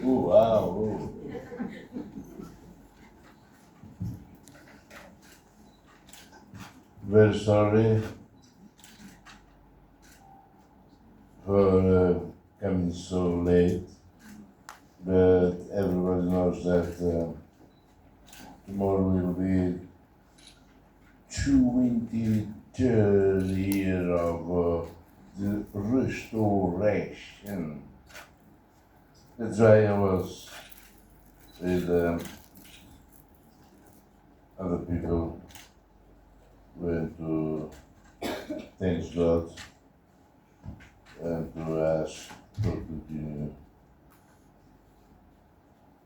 Oh, wow. Oh. Very sorry for coming so late, but everybody knows that tomorrow will be 23rd year of the restoration. That's why I was with other people went to thank God and to ask for continue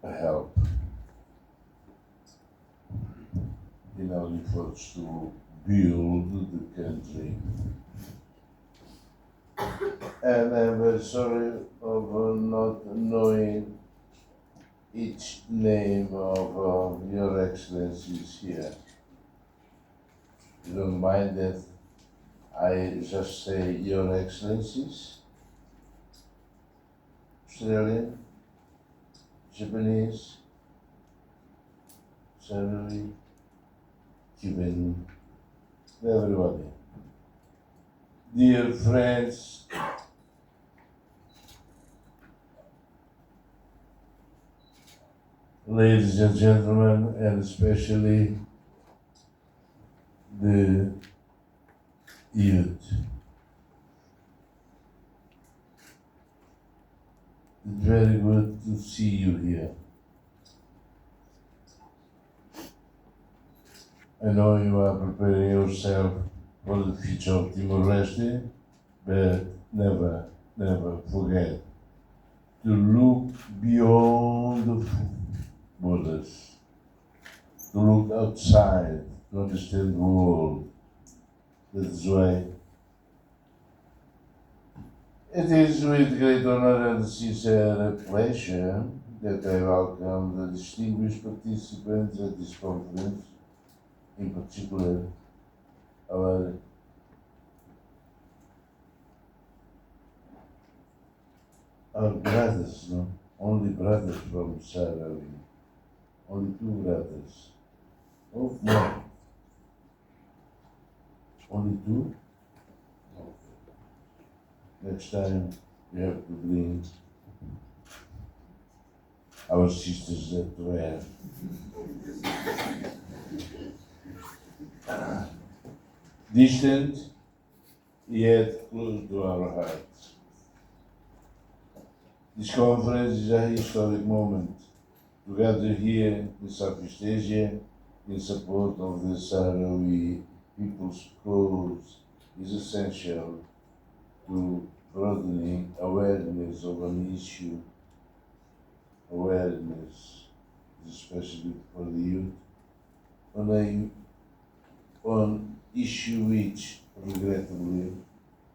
help in our efforts to build the country. And I'm very sorry of not knowing each name of your excellencies here. You don't mind that I just say your excellencies? Australian, Japanese, Saudi, Cuban, everybody. Dear friends, ladies and gentlemen, and especially the youth. It's very good to see you here. I know you are preparing yourself for the future of Timor-Leste, but never, never forget to look beyond the borders, to look outside, to understand the world. That's why it is with great honor and sincere pleasure that I welcome the distinguished participants at this conference, in particular our brothers, no? Only brothers from Sahara, only two brothers. Oh, no. Only two? Next time we have to bring our sisters that were distant yet close to our hearts. This conference is a historic moment to gather here in Southeast Asia in support of the Sahrawi people's cause is essential to broadening awareness of an issue, awareness, especially for the youth, on issue which regrettably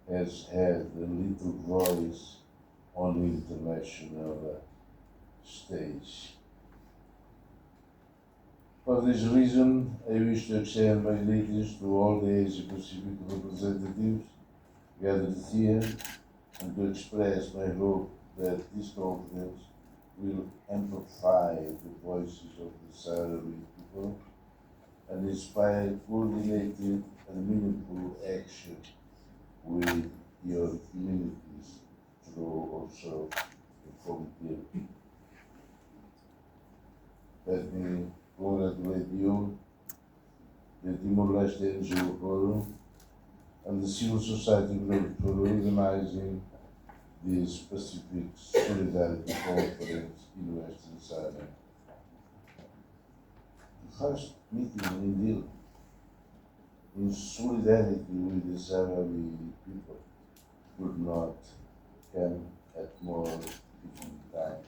has had a little voice on the international stage. For this reason, I wish to extend my greetings to all the Asia-Pacific representatives gathered here and to express my hope that this conference will amplify the voices of the Sahrawi people and inspire coordinated and meaningful action with your communities through also informative. Let me congratulate you, the Timor-Leste NGO Forum, and the civil society group for organizing this Pacific Solidarity Conference in Western Sahara. The first meeting in deal in solidarity with the Sahrawi people could not come at more fitting time.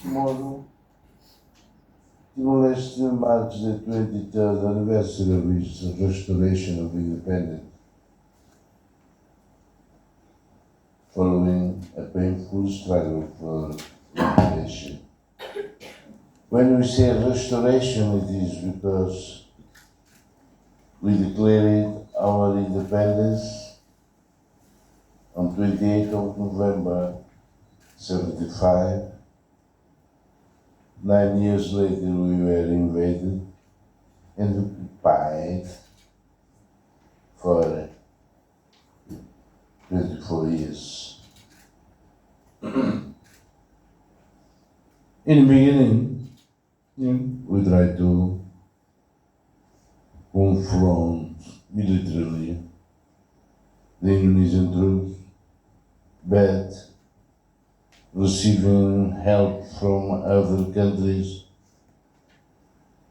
Tomorrow, Timor-Leste marks the 23rd anniversary of its restoration of independence, following a painful struggle for liberation. When we say restoration, it is because we declared our independence on 28th of November 75. 9 years later we were invaded and occupied for 24 years. In the beginning, we tried to confront militarily the Indonesian troops, but receiving help from other countries,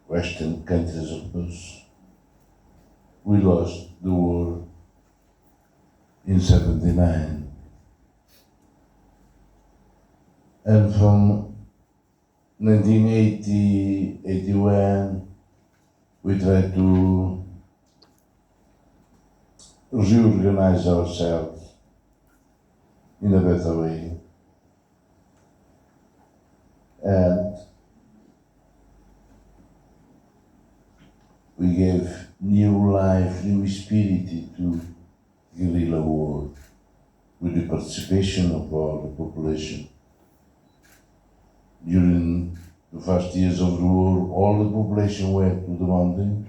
Western countries of course, we lost the war in 79. And from 1980, 81, we tried to reorganize ourselves in a better way. And we gave new life, new spirit to guerrilla war with the participation of all the population. During the first years of the war, all the population went to the mountain,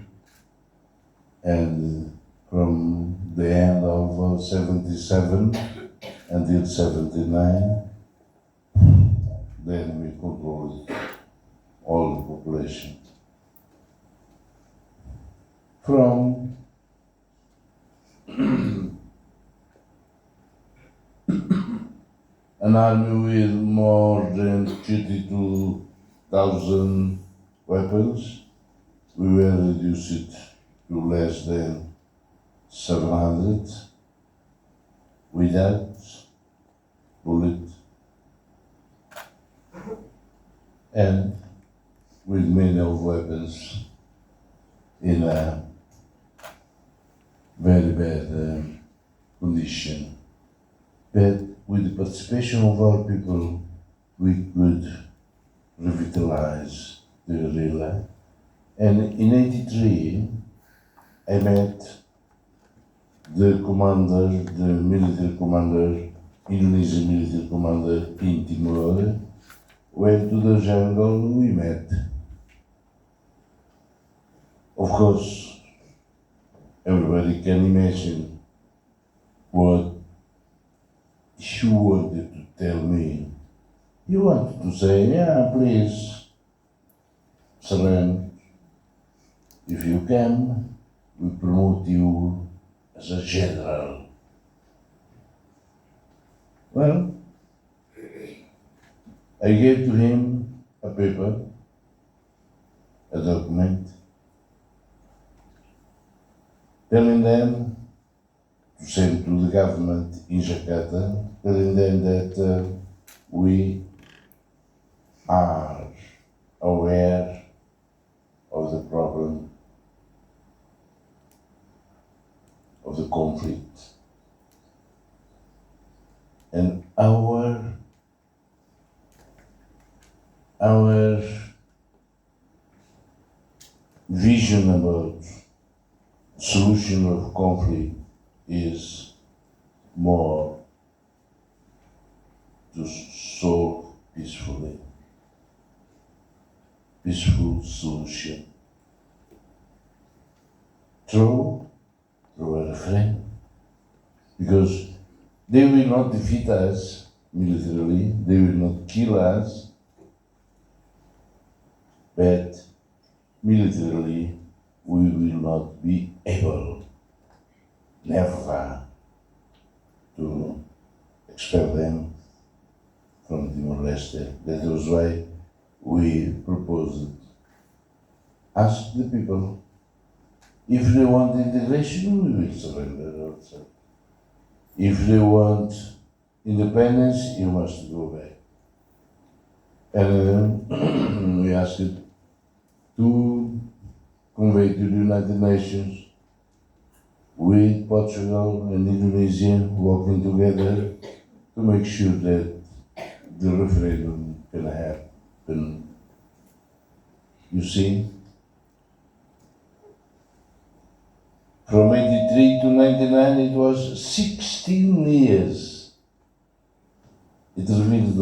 and from the end of 77 until 79, the enemy controlled all the population. From an army with more than 32,000 weapons, we were reduced to less than 700 without bullet and with many of weapons in a very bad condition. But with the participation of our people, we could revitalize the guerrilla. And in '83, I met the commander, the military commander, Indonesian military commander in Timor. Went to the jungle, we met. Of course, everybody can imagine what she wanted to tell me. He wanted to say, yeah, please, surrender. If you can, we promote you as a general. Well, I gave to him a paper, a document, telling them to send to the government in Jakarta, telling them that we are aware of the problem, of the conflict, and our vision about solution of conflict is more to solve peacefully, peaceful solution through a referendum, because they will not defeat us militarily, they will not kill us, but militarily we will not be able, never, to expel them from Timor-Leste. That was why we proposed, ask the people, if they want integration, we will surrender ourselves. If they want independence, you must go back. And we asked to convey to the United Nations with Portugal and Indonesia working together to make sure that the referendum can happen. You see, from 83 to 99 it was 16 years. It revealed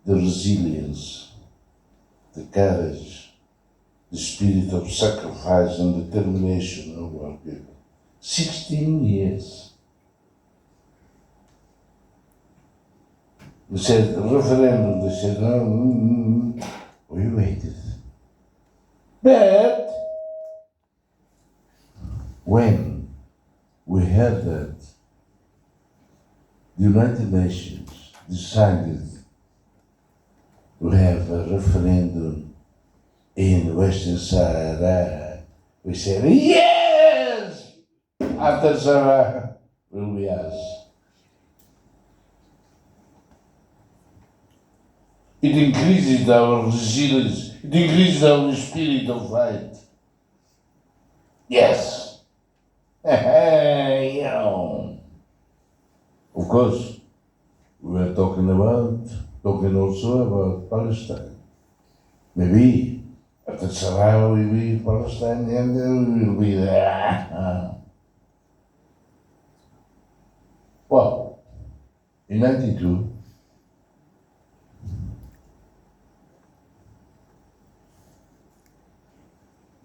the resilience, the courage, the spirit of sacrifice and determination of our people. 16 years. They said referendum, they said no, we waited. But when we heard that the United Nations decided to have a referendum in Western Sahara, we said, yes! After Sahara will be us. It increases our resilience, it increases our spirit of fight. Yes! Of course, we were talking also about Palestine. Maybe after Sahara we will be Palestine and we will be there. Well, in 92,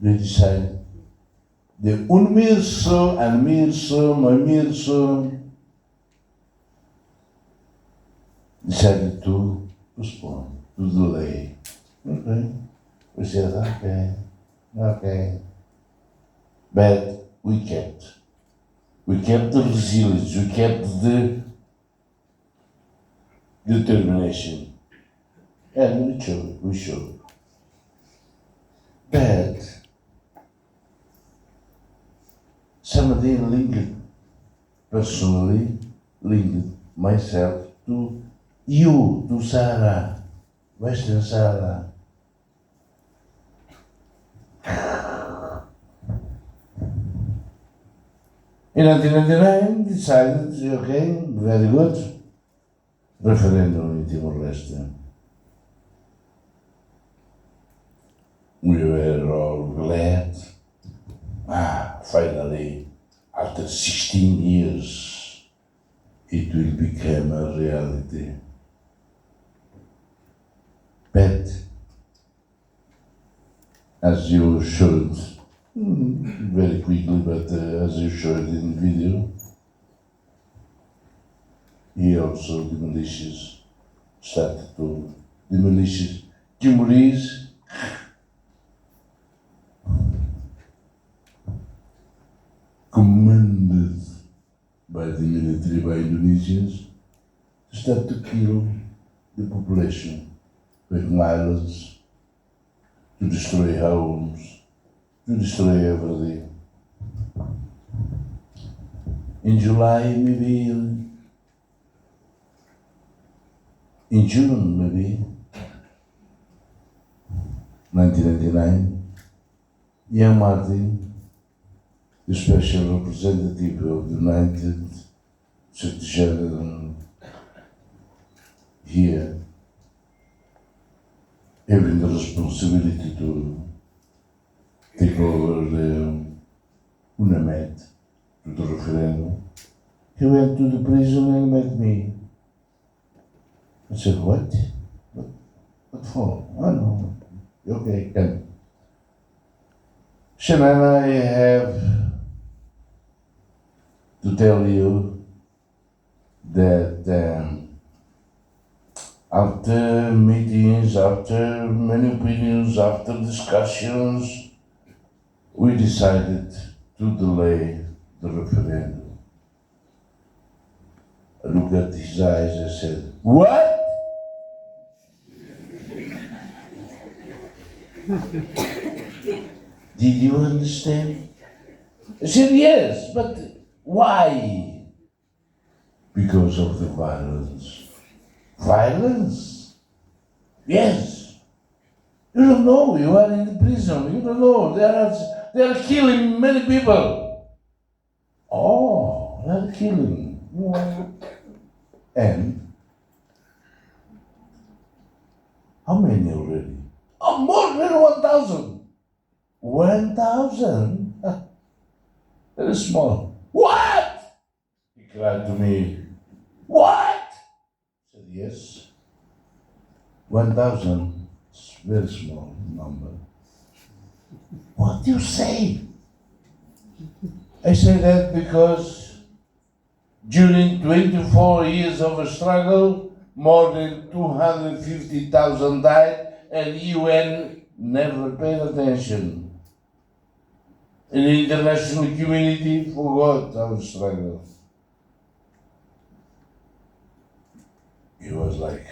they decided the Unmirso and Mirso decided to postpone, to delay. Okay. We said, okay. But we kept the resilience, we kept the determination. And we showed. But somebody personally linked myself to you, to Sahara, Western Sahara. In 1999, decided, okay, very good, referendum in Timor-Leste. We were all glad. Finally, after 16 years, it will become a reality. But, as you showed, very quickly, but as you showed in the video, here also the militias started to, the militias, Timorese, commanded by the military, by Indonesians, start to kill the population with violence, to destroy homes, to destroy everything. In July, maybe, in June, maybe, 1999, Ian Martin, the special representative of the United Secretary General here, having the responsibility to take over the UNAMED, to the referendum, he went to the prison and met me. I said, what? What for? Oh no. Okay, come. Shannon, I have to tell you that after meetings, after many opinions, after discussions, we decided to delay the referendum. I looked at his eyes and said, what? Did you understand? I said, yes, but why? Because of the violence. Violence? Yes. You don't know, you are in the prison, you don't know, they are killing many people. Oh, they are killing. And how many already? Oh, more than 1,000. 1,000? Very small. What? He cried to me. What? I said, yes. 1,000 is a very small number. What do you say? I say that because during 24 years of a struggle, more than 250,000 died, and UN never paid attention. And the international community forgot our struggle. He was like,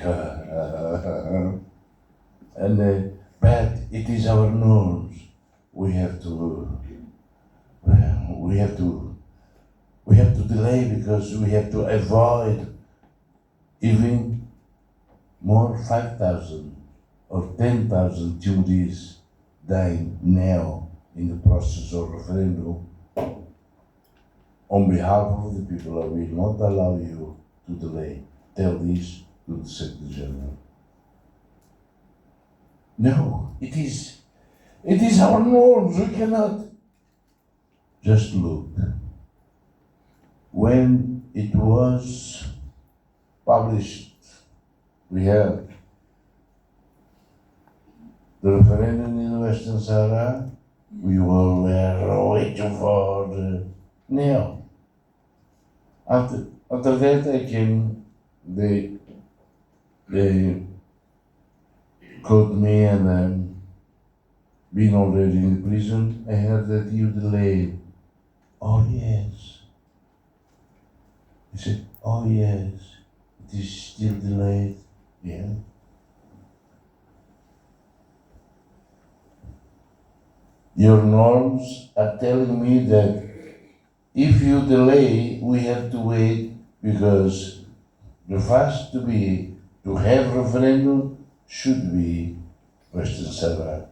and but it is our norms. We have to, we have to, we have to delay because we have to avoid even more 5,000 or 10,000 Timoris dying now in the process of referendum. On behalf of the people, I will not allow you to delay. Tell this to the Secretary General. No, it is our norms. We cannot. Just look. When it was published, we had the referendum in the Western Sahara. We were waiting for the now. After that, I came. They caught me and being already in the prison. I heard that you delayed. Oh yes. He said, oh yes, it is still delayed. Yeah. Your norms are telling me that if you delay, we have to wait because the first to have referendum should be Western Sahara.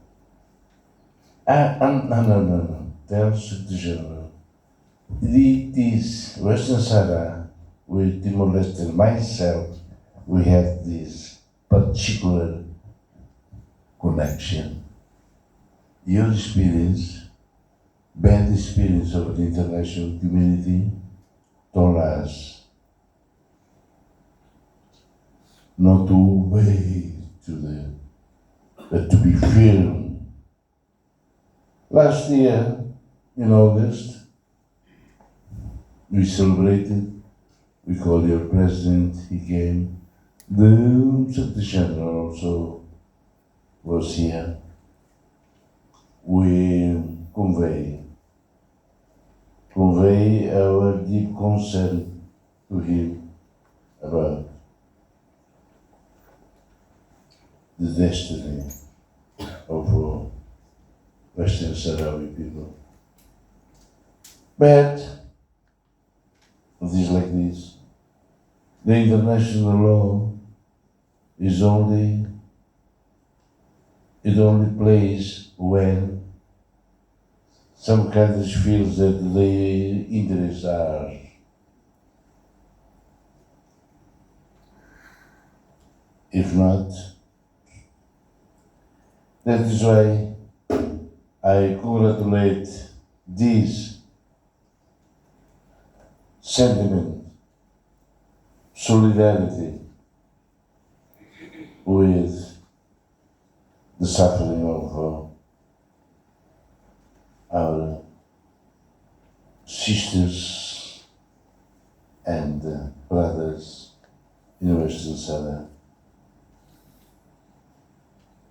No. Tell Secretary General. It is Western Sahara with Timor-Leste and myself. We have this particular connection. Your experience, bad experience of the international community, told us not to obey but to be firm. Last year, in August, we celebrated, we called your president, he came. The Secretary General also was here. We convey our deep concern to him about the destiny of Western Sahrawi people. But it is like this. The international law is it only plays when some countries feel that their interests are if not. That is why I congratulate this sentiment, solidarity with the suffering of our sisters and brothers in Western Sahara.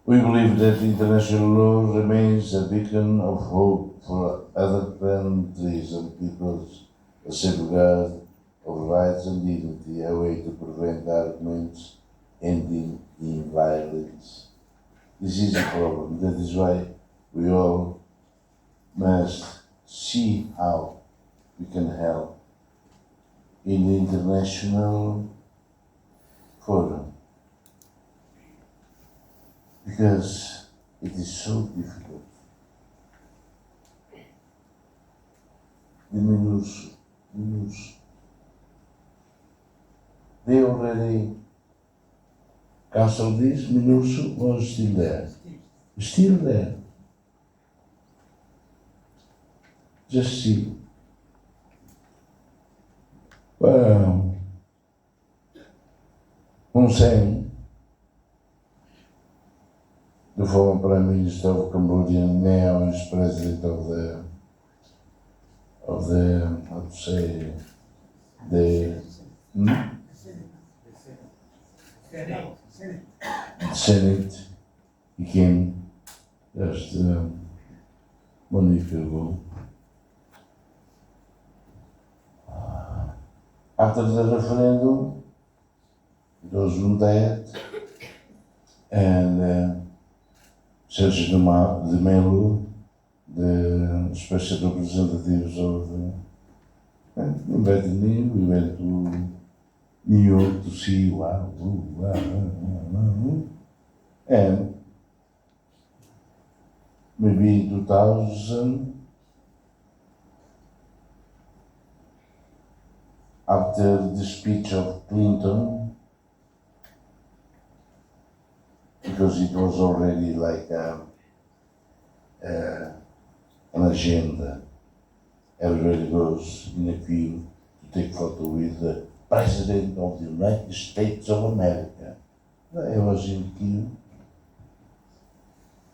We believe that international law remains a beacon of hope for other countries and peoples, a safeguard of rights and dignity, a way to prevent arguments ending in violence. This is a problem. That is why we all must see how we can help in the international forum. Because it is so difficult. The minus, they already canceled this. Minurso was still there. Still there. Just see. Well, Hussein the former Prime Minister of Cambodia, now is President of the how to say, the Senate. He came just 1 week ago. After the referendum, it was dead, and Sergio de Melo, the special representatives of invited me. We went to New York to see and maybe in 2000, after the speech of Clinton, because it was already like an agenda. Everybody goes in a queue to take photo with the President of the United States of America. I was in the queue.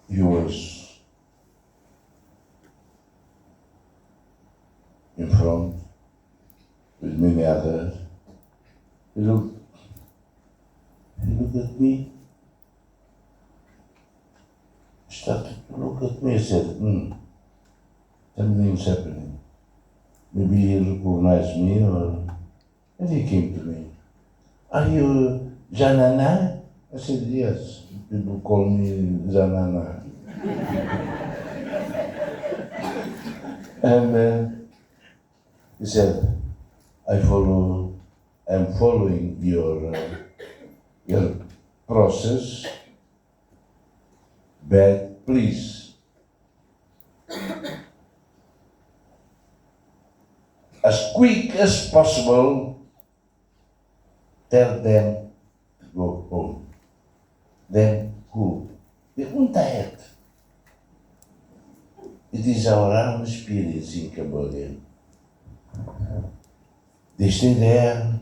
He was in front with many others. He looked at me, started to look at me and said, something's happening. Maybe he recognized me, and he came to me. Are you Janana? I said, yes. People call me Janana. And he said, I'm following your process, but please, as quick as possible, tell them to go home. Then who? They won't tired. It is our own experience in Cambodia. They stay there,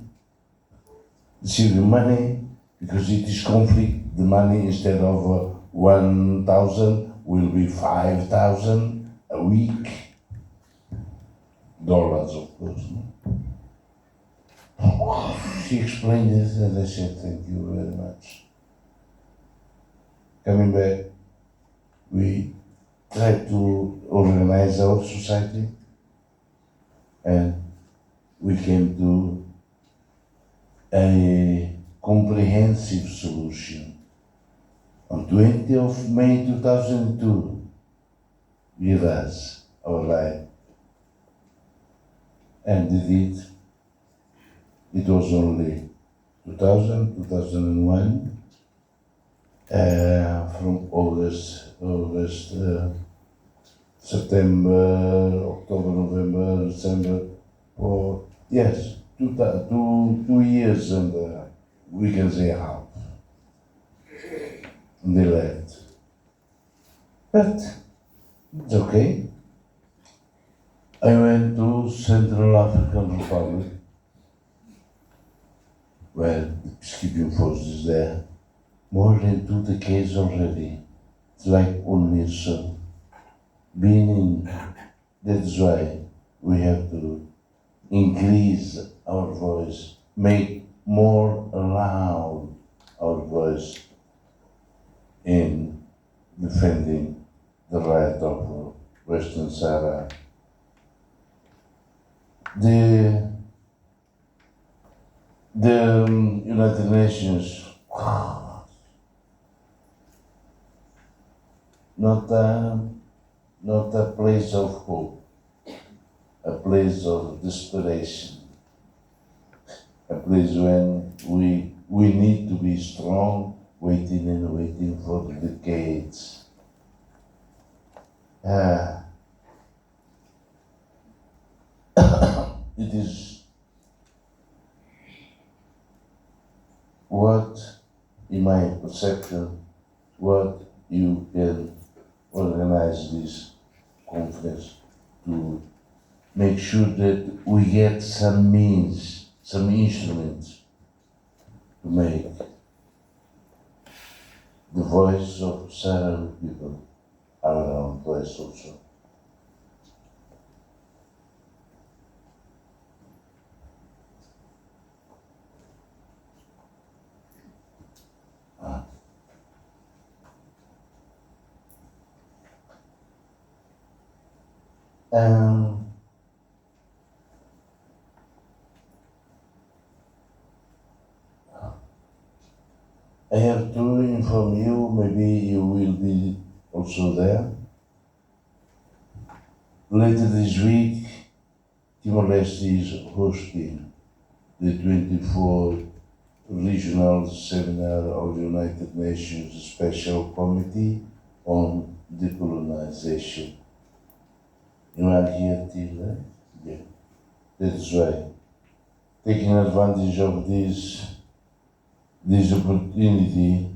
receive the money, because it is conflict. The money, instead of 1,000, will be 5,000 a week. Dollars, of course. She explained it, and I said, thank you very much. Coming back, we tried to organize our society, and we came to a comprehensive solution. On 20th of May 2002, give us our right. And did it. It was only 2000, 2001, from August, September, October, November, December, or yes, 2 years, and we can say half. And they left. But it's okay. I went to Central African Republic, where the peacekeeping force is there, more than 2 decades already. It's like UNMISSON. Meaning, that's why we have to increase our voice, make more loud our voice in defending the right of Western Sahara. The United Nations, not a place of hope, a place of desperation, a place when we need to be strong, waiting and waiting for decades. It is what, in my perception, what you can organize this conference to make sure that we get some means, some instruments to make the voice of Sahara people around place also. Um, I have to inform you, maybe you will be also there. Later this week, Timor-Leste is hosting the 24th Regional Seminar of the United Nations Special Committee on Decolonization. You are here till, yeah, that's right. Taking advantage of this opportunity,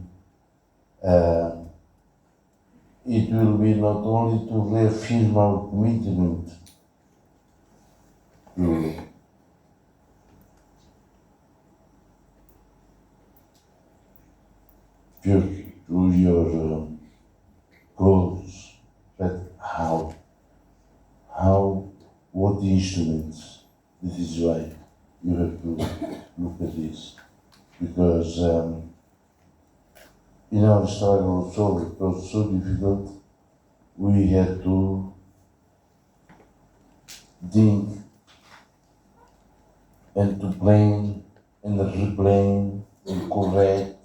it will be not only to reaffirm our commitment to your goals, but what instruments. This is why you have to look at this, because in our struggle so it was so difficult. We had to think and to plan and replan and correct,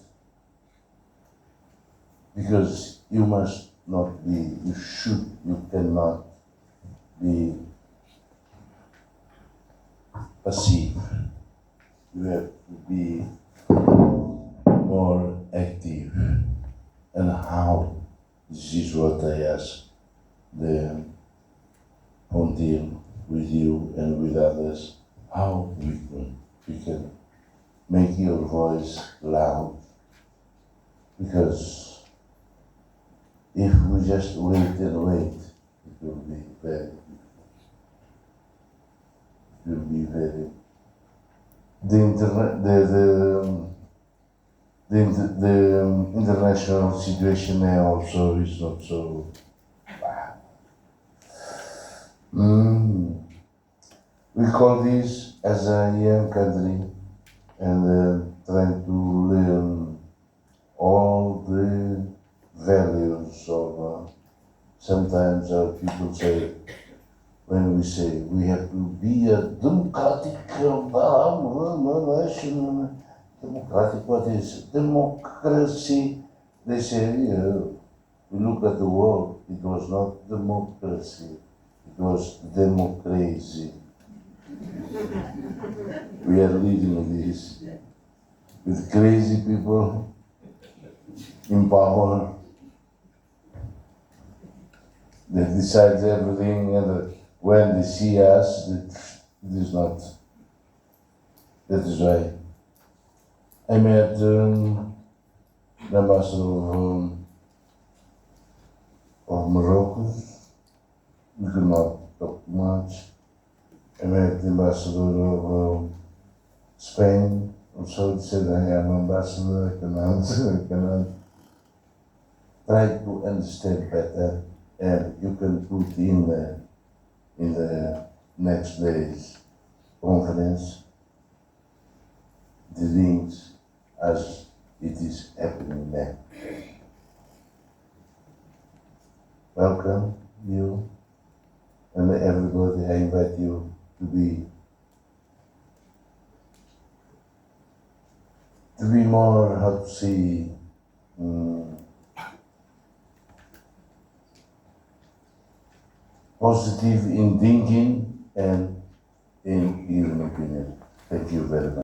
because you must not be, you cannot be passive. You have to be more active. And how? This is what I ask the Pontil with you and with others, how we can make your voice loud. Because if we just wait and wait, it will be very, the international situation now also is not so. We call this as a young country and trying to learn all the values of. Sometimes our people say, when we say we have to be a democratic nation, democratic, what is democracy? They say, we look at the world, it was not democracy, it was democracy. We are leading this with crazy people in power that decides everything, and when they see us, it is not. That is why I met the ambassador of Morocco. We could not talk much. I met the ambassador of Spain. Also said I am ambassador. I cannot try to understand better, and you can put in the next day's conference the links as it is happening now. Welcome you and everybody. I invite you to be more, how to say, positive in thinking and in giving opinion. Thank you very much.